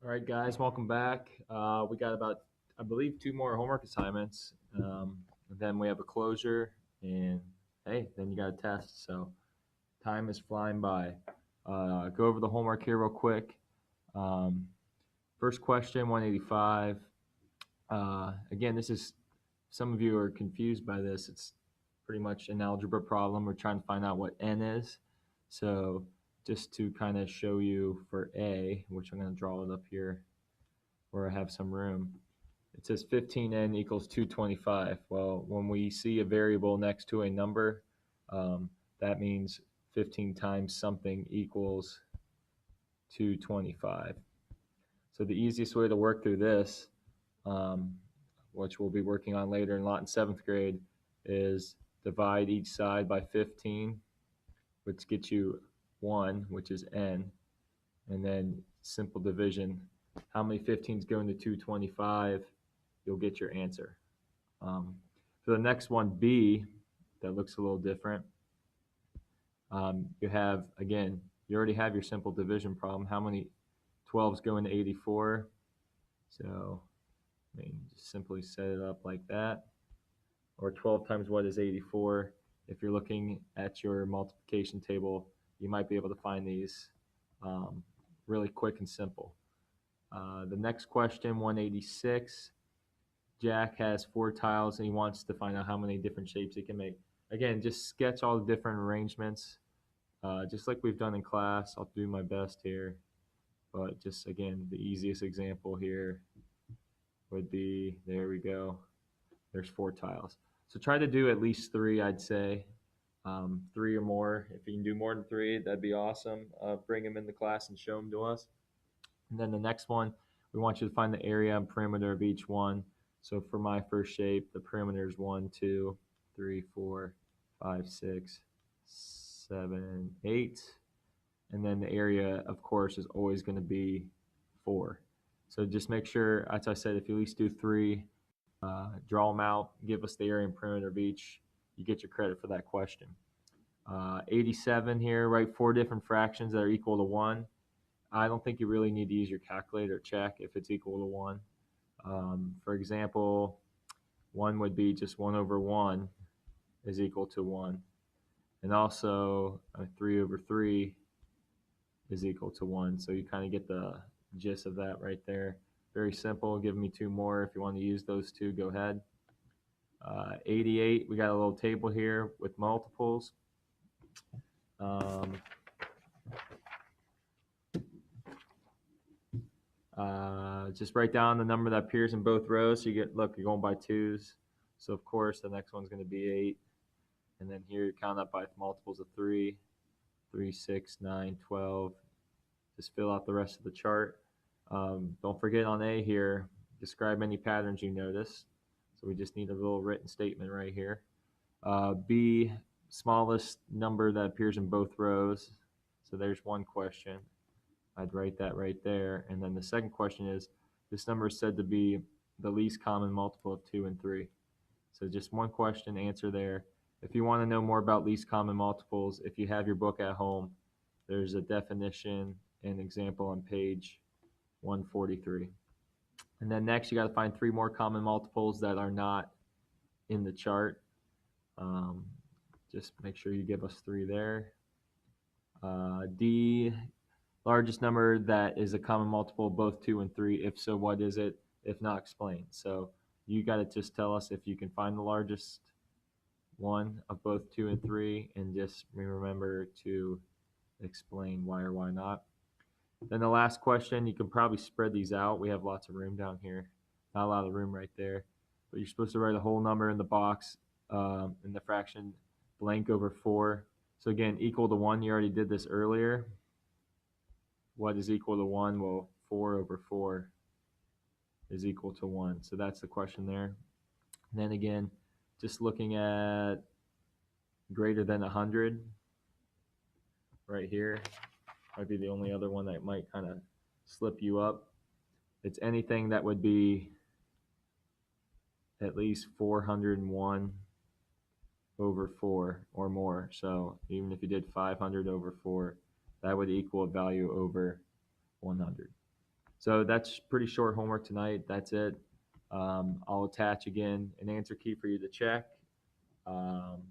All right, guys, welcome back. We got about, I believe, two more homework assignments. And then we have a closure, and hey, then you got a test. So time is flying by. Go over the homework here real quick. Um, First question, 185. Again, this is, some of you are confused by this. It's pretty much an algebra problem. We're trying to find out what n is. So just to kind of show you for A, which I'm going to draw it up here where I have some room. It says 15n equals 225. Well, when we see a variable next to a number, that means 15 times something equals 225. So the easiest way to work through this, um, which we'll be working on later in lot in 7th grade, is divide each side by 15, which gets you 1, which is n, and then simple division. How many 15s go into 225? You'll get your answer. For the next one, B, that looks a little different. You have, again, you already have your simple division problem. How many 12s go into 84? So, I mean, just simply set it up like that. Or 12 times what is 84? If you're looking at your multiplication table, you might be able to find these really quick and simple. The next question, 186. Jack has 4 tiles and he wants to find out how many different shapes he can make. Again, just sketch all the different arrangements, just like we've done in class. I'll do my best here, but just again, the easiest example here would be, there we go. There's 4 tiles. So try to do at least 3, I'd say. 3 or more. If you can do more than 3, that'd be awesome. Bring them in the class and show them to us. And then the next one, we want you to find the area and perimeter of each one. So for my first shape, the perimeter is 1, 2, 3, 4, 5, 6, 7, 8. And then the area, of course, is always going to be 4. So just make sure, as I said, if you at least do 3, draw them out, give us the area and perimeter of each, you get your credit for that question. 87 here, write 4 different fractions that are equal to 1. I don't think you really need to use your calculator to check if it's equal to 1. For example, 1 would be just 1 over 1 is equal to 1. And also 3 over 3 is equal to 1. So you kind of get the gist of that right there. Very simple. Give me 2 more. If you want to use those 2, go ahead. 88, we got a little table here with multiples. Just write down the number that appears in both rows. So you get, look, you're going by 2s. So of course the next one's going to be 8. And then here you count up by multiples of 3, 3, 6, 9, 12. Just fill out the rest of the chart. Don't forget on A here, describe any patterns you notice. So we just need a little written statement right here. B, smallest number that appears in both rows. So there's one question. I'd write that right there. And then the second question is, this number is said to be the least common multiple of 2 and 3. So just one question, answer there. If you want to know more about least common multiples, if you have your book at home, there's a definition and example on page 143. And then next, you got to find 3 more common multiples that are not in the chart. Just make sure you give us 3 there. D, largest number that is a common multiple of both 2 and 3. If so, what is it? If not, explain. So you got to just tell us if you can find the largest one of both 2 and 3, and just remember to explain why or why not. Then the last question, you can probably spread these out. We have lots of room down here. Not a lot of room right there. But you're supposed to write a whole number in the box, in the fraction blank over 4. So again, equal to 1. You already did this earlier. What is equal to 1? Well, 4 over 4 is equal to 1. So that's the question there. And then again, just looking at greater than 100 right here. Might be the only other one that might kind of slip you up. It's anything that would be at least 401 over 4 or more. So even if you did 500 over 4, that would equal a value over 100. So that's pretty short homework tonight. That's it. I'll attach again an answer key for you to check. Um,